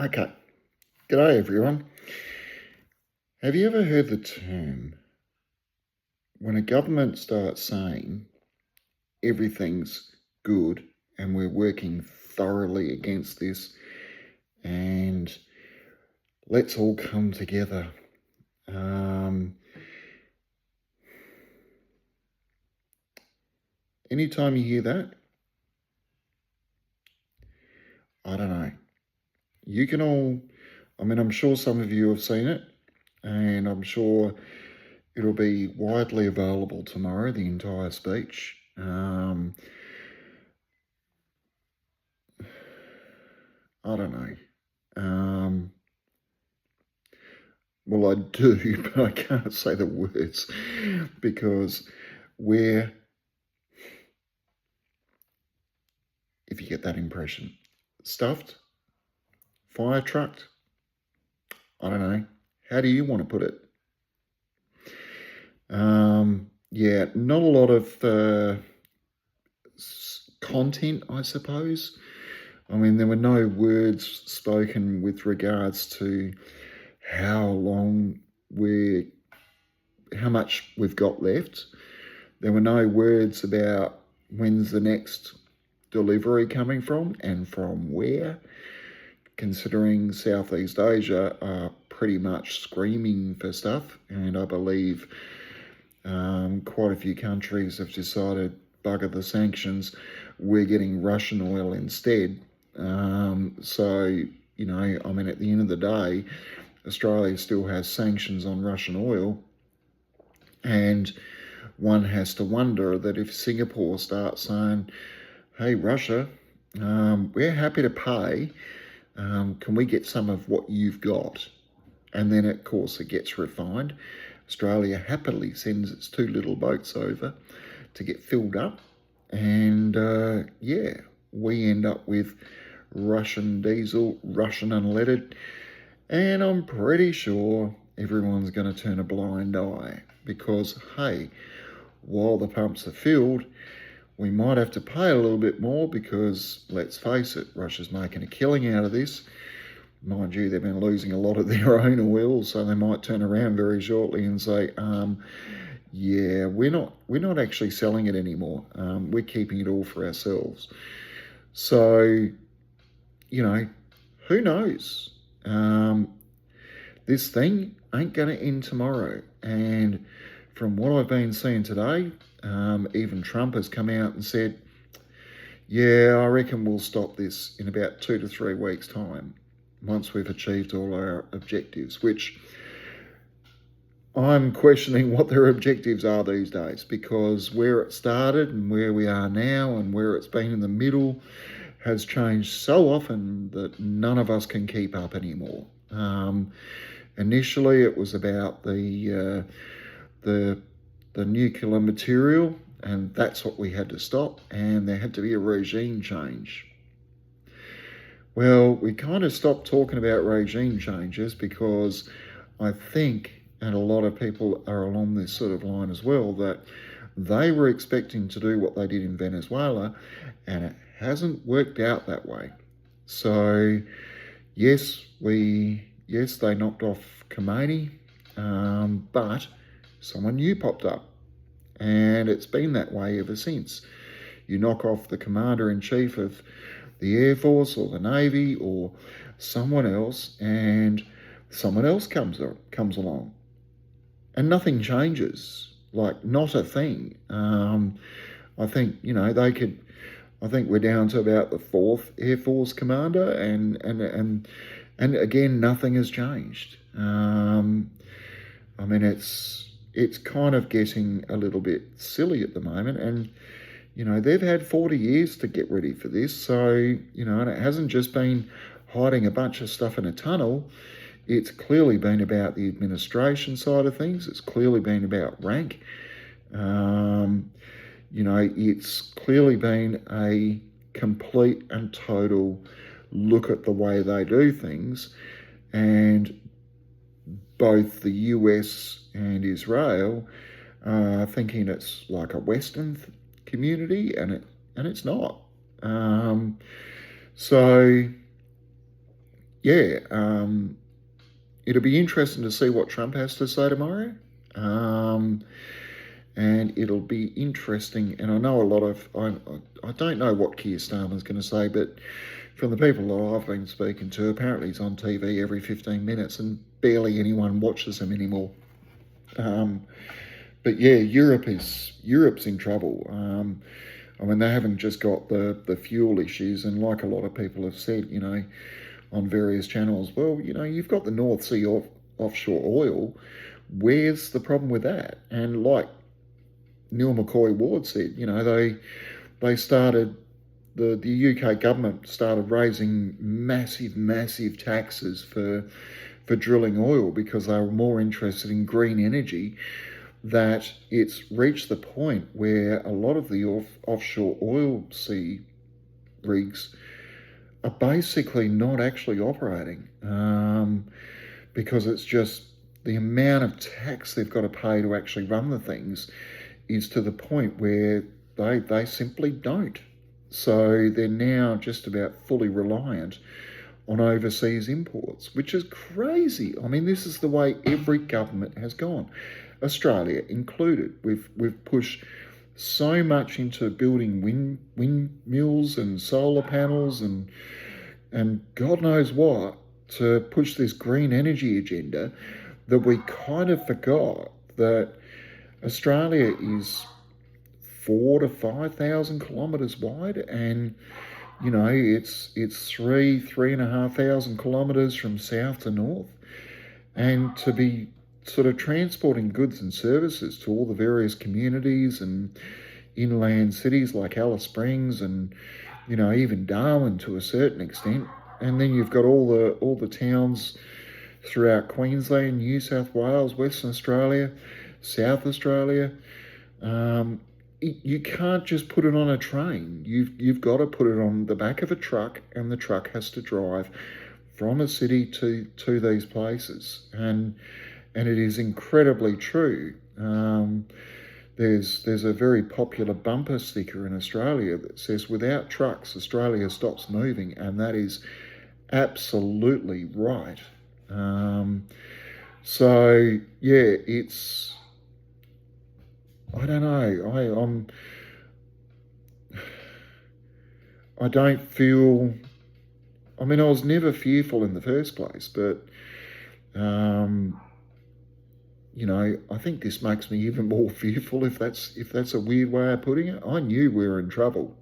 Okay, g'day everyone. Have you ever heard the term when a government starts saying everything's good and we're working thoroughly against this and let's all come together? Anytime you hear that, I don't know. You can all, I'm sure some of you have seen it, and I'm sure it'll be widely available tomorrow, the entire speech. I don't know. Well, I do, but I can't say the words because we're, if you get that impression, stuffed, fire trucked, I don't know. How do you want to put it? Yeah, not a lot of content, I suppose. I mean, there were no words spoken with regards to how much we've got left. There were no words about when's the next delivery coming from and from where, considering Southeast Asia are pretty much screaming for stuff, and I believe quite a few countries have decided, bugger the sanctions, we're getting Russian oil instead. So, at the end of the day, Australia still has sanctions on Russian oil, and one has to wonder that if Singapore starts saying, hey, Russia, we're happy to pay, can we get some of what you've got? And then, of course, it gets refined. Australia happily sends its 2 little boats over to get filled up. And, we end up with Russian diesel, Russian unleaded. And I'm pretty sure everyone's going to turn a blind eye because, hey, while the pumps are filled, we might have to pay a little bit more because, let's face it, Russia's making a killing out of this. Mind you, they've been losing a lot of their own oil, so they might turn around very shortly and say, yeah, we're not actually selling it anymore. We're keeping it all for ourselves. So, who knows? This thing ain't going to end tomorrow. And from what I've been seeing today, even Trump has come out and said, yeah, I reckon we'll stop this in about 2 to 3 weeks' time once we've achieved all our objectives, which I'm questioning what their objectives are these days, because where it started and where we are now and where it's been in the middle has changed so often that none of us can keep up anymore. Initially, it was about the nuclear material, and that's what we had to stop, and there had to be a regime change. Well, we kind of stopped talking about regime changes because I think, and a lot of people are along this sort of line as well, that they were expecting to do what they did in Venezuela, and it hasn't worked out that way. So, yes, they knocked off Khomeini, but someone new popped up, and it's been that way ever since. You knock off the commander-in-chief of the Air Force or the Navy or someone else, and someone else comes along, and nothing changes. Like, not a thing. I think I think we're down to about the 4th Air Force commander, and again, nothing has changed. It's kind of getting a little bit silly at the moment, and they've had 40 years to get ready for this. So, and it hasn't just been hiding a bunch of stuff in a tunnel. It's clearly been about the administration side of things. It's clearly been about rank. It's clearly been a complete and total look at the way they do things. And both the US and Israel are thinking it's like a Western community, and it's not. So, yeah, it'll be interesting to see what Trump has to say tomorrow. And it'll be interesting. And I know a lot of, I don't know what Keir Starmer's going to say, but from the people that I've been speaking to, apparently he's on TV every 15 minutes and barely anyone watches him anymore. But yeah, Europe's in trouble. I mean, they haven't just got the fuel issues, and like a lot of people have said, on various channels, well, you've got the North Sea offshore oil. Where's the problem with that? And like Neil McCoy Ward said, they started, the UK government started raising massive taxes for drilling oil because they were more interested in green energy, that it's reached the point where a lot of the offshore oil sea rigs are basically not actually operating, because it's just the amount of tax they've got to pay to actually run the things is to the point where they simply don't. So they're now just about fully reliant on overseas imports, which is crazy. I mean, this is the way every government has gone, Australia included. We've pushed so much into building windmills and solar panels and God knows what to push this green energy agenda, that we kind of forgot that Australia is 4,000 to 5,000 kilometres wide, and it's 3,500 kilometres from south to north, and to be sort of transporting goods and services to all the various communities and inland cities like Alice Springs and even Darwin to a certain extent, and then you've got all the towns throughout Queensland, New South Wales, Western Australia, South Australia. You can't just put it on a train. You've got to put it on the back of a truck, and the truck has to drive from a city to these places. And it is incredibly true. There's a very popular bumper sticker in Australia that says, "Without trucks, Australia stops moving," and that is absolutely right. So yeah, it's, I don't know. I don't feel. I mean, I was never fearful in the first place, but I think this makes me even more fearful. If that's a weird way of putting it, I knew we were in trouble.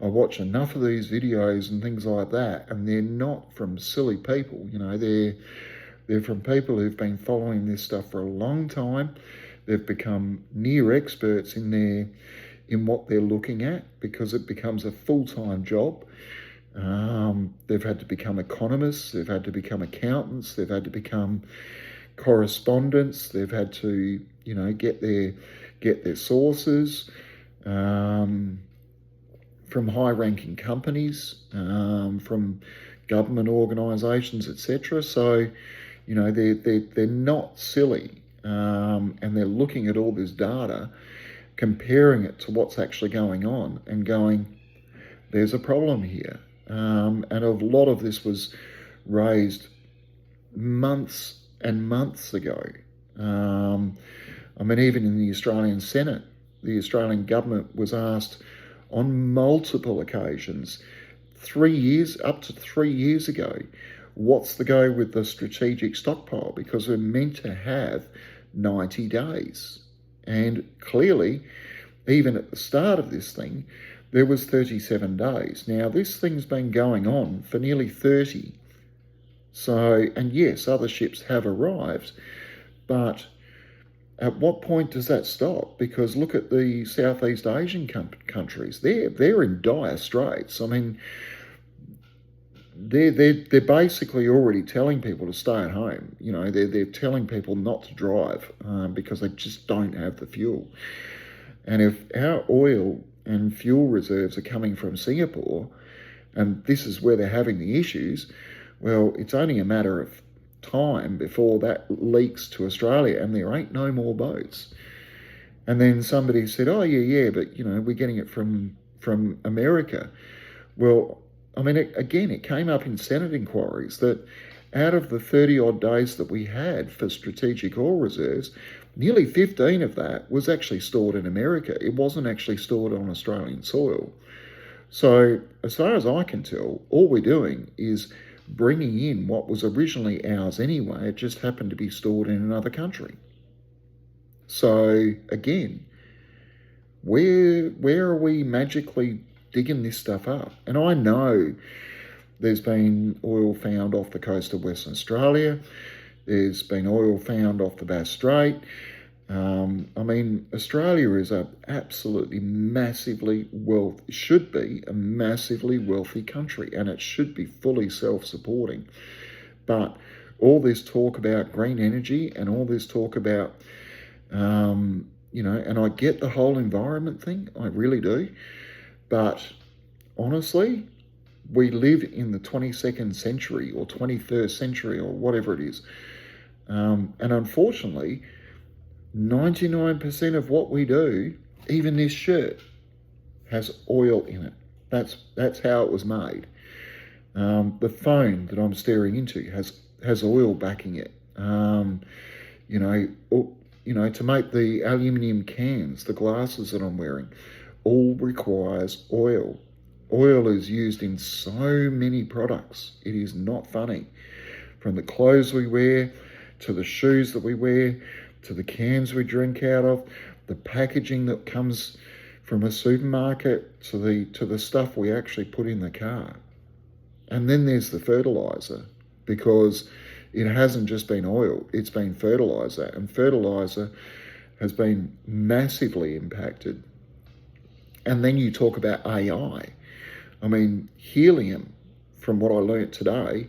I watch enough of these videos and things like that, and they're not from silly people. They're from people who've been following this stuff for a long time. They've become near experts in what they're looking at, because it becomes a full-time job. They've had to become economists. They've had to become accountants. They've had to become correspondents. They've had to, get their sources from high-ranking companies, from government organisations, etc. So, they're not silly, and they're looking at all this data, comparing it to what's actually going on, and going, there's a problem here. And a lot of this was raised months and months ago. I mean, even in the Australian Senate, the Australian government was asked on multiple occasions, up to 3 years ago, what's the go with the strategic stockpile? Because we're meant to have 90 days. And clearly, even at the start of this thing, there was 37 days. Now, this thing's been going on for nearly 30. So, and yes, other ships have arrived, but at what point does that stop? Because look at the Southeast Asian countries. They're in dire straits. I mean, they're basically already telling people to stay at home. They're telling people not to drive because they just don't have the fuel. And if our oil and fuel reserves are coming from Singapore, and this is where they're having the issues, well, it's only a matter of time before that leaks to Australia, and there ain't no more boats. And then somebody said, oh, yeah, but, we're getting it from America. Well, I mean, it came up in Senate inquiries that out of the 30 odd days that we had for strategic oil reserves, nearly 15 of that was actually stored in America. It wasn't actually stored on Australian soil. So, as far as I can tell, all we're doing is bringing in what was originally ours anyway. It just happened to be stored in another country. So, again, where are we magically digging this stuff up? And I know there's been oil found off the coast of Western Australia. There's been oil found off the Bass Strait. I mean, Australia is a absolutely should be a massively wealthy country, and it should be fully self-supporting. But all this talk about green energy and all this talk about, and I get the whole environment thing, I really do. But honestly, we live in the 22nd century or 21st century or whatever it is. And unfortunately, 99% of what we do, even this shirt, has oil in it. That's how it was made. The phone that I'm staring into has oil backing it. To make the aluminium cans, the glasses that I'm wearing, all requires oil. Oil is used in so many products. It is not funny. From the clothes we wear, to the shoes that we wear, to the cans we drink out of, the packaging that comes from a supermarket, to the stuff we actually put in the car. And then there's the fertilizer, because it hasn't just been oil, it's been fertilizer, and fertilizer has been massively impacted. And then you talk about AI. I mean, helium, from what I learnt today,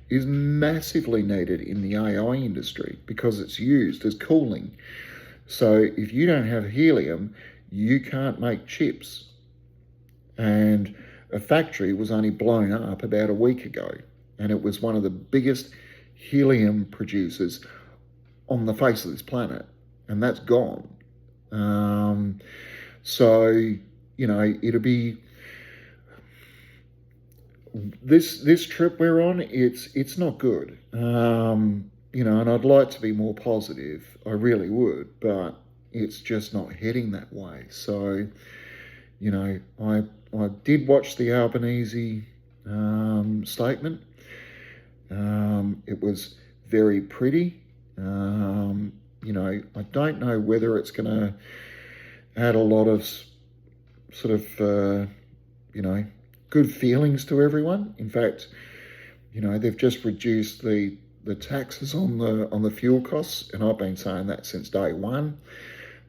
is massively needed in the AI industry because it's used as cooling. So if you don't have helium, you can't make chips. And a factory was only blown up about a week ago, and it was one of the biggest helium producers on the face of this planet, and that's gone. It'll be this trip we're on. It's not good. And I'd like to be more positive. I really would, but it's just not heading that way. So, I did watch the Albanese statement. It was very pretty. I don't know whether it's going to add a lot of sort of, good feelings to everyone. In fact, they've just reduced the taxes on the fuel costs, and I've been saying that since day one.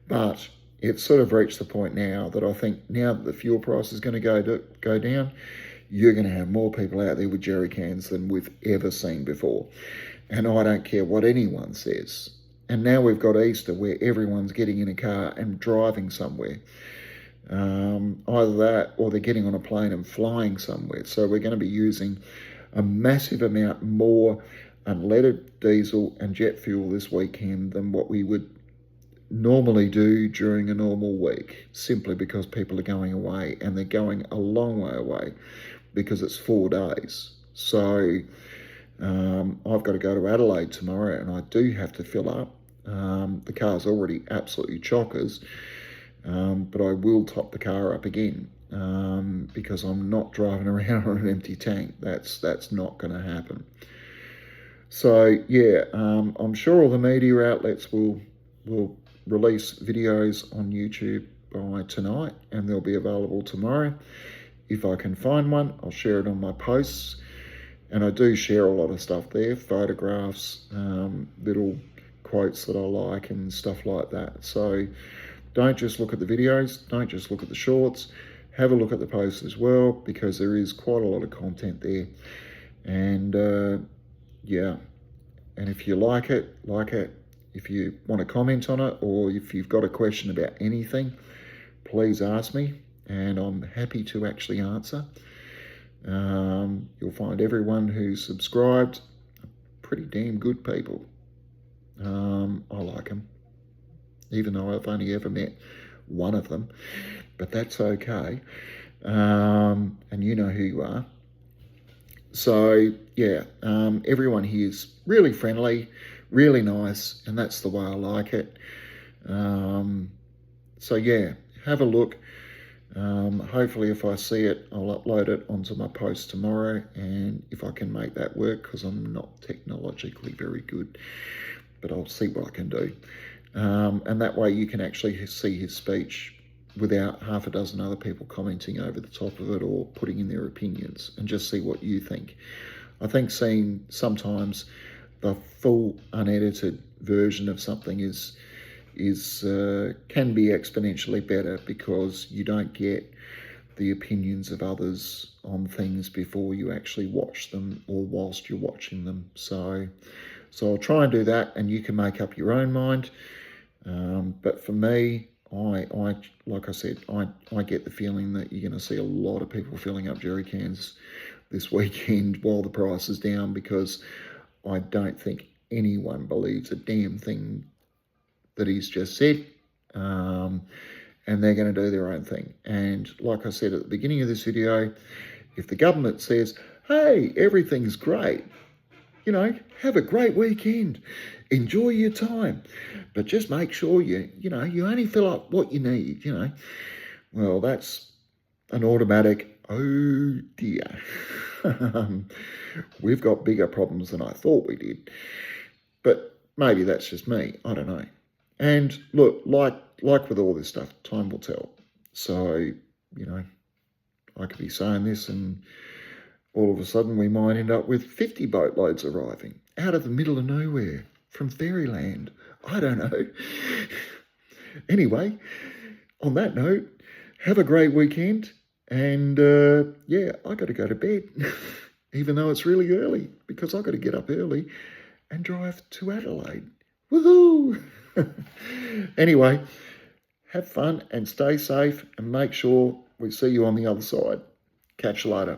But it's sort of reached the point now that I think now that the fuel price is going to go down, you're going to have more people out there with jerry cans than we've ever seen before. And I don't care what anyone says. And now we've got Easter where everyone's getting in a car and driving somewhere. Either that or they're getting on a plane and flying somewhere. So we're going to be using a massive amount more unleaded diesel and jet fuel this weekend than what we would normally do during a normal week, simply because people are going away, and they're going a long way away because it's 4 days. So I've got to go to Adelaide tomorrow, and I do have to fill up. The car's already absolutely chockers, but I will top the car up again because I'm not driving around on an empty tank. That's not going to happen. So yeah, I'm sure all the media outlets will release videos on YouTube by tonight, and they'll be available tomorrow. If I can find one, I'll share it on my posts. And I do share a lot of stuff there, photographs, little quotes that I like and stuff like that. So don't just look at the videos, don't just look at the shorts, have a look at the posts as well, because there is quite a lot of content there. And yeah, and if you like it. If you want to comment on it, or if you've got a question about anything, please ask me, and I'm happy to actually answer. You'll find everyone who's subscribed pretty damn good people. I like them, even though I've only ever met one of them, but that's okay. And you know who you are. So, yeah, everyone here is really friendly, really nice, and that's the way I like it. So, yeah, have a look. Hopefully, if I see it, I'll upload it onto my post tomorrow, and if I can make that work, because I'm not technologically very good, but I'll see what I can do. And that way you can actually see his speech without half a dozen other people commenting over the top of it or putting in their opinions, and just see what you think. I think seeing sometimes the full unedited version of something is can be exponentially better, because you don't get the opinions of others on things before you actually watch them or whilst you're watching them. So I'll try and do that, and you can make up your own mind. But for me, I like I said, I get the feeling that you're going to see a lot of people filling up jerry cans this weekend while the price is down, because I don't think anyone believes a damn thing that he's just said. And they're going to do their own thing. And like I said at the beginning of this video, if the government says, hey, everything's great, have a great weekend, enjoy your time, but just make sure you only fill up what you need, well, that's an automatic, oh dear. We've got bigger problems than I thought we did. But maybe that's just me, I don't know. And look, like with all this stuff, time will tell. So, I could be saying this and all of a sudden we might end up with 50 boatloads arriving out of the middle of nowhere from fairyland. I don't know. Anyway, on that note, have a great weekend. And yeah, I got to go to bed, even though it's really early, because I got to get up early and drive to Adelaide. Woohoo! Anyway, have fun and stay safe, and make sure we see you on the other side. Catch you later.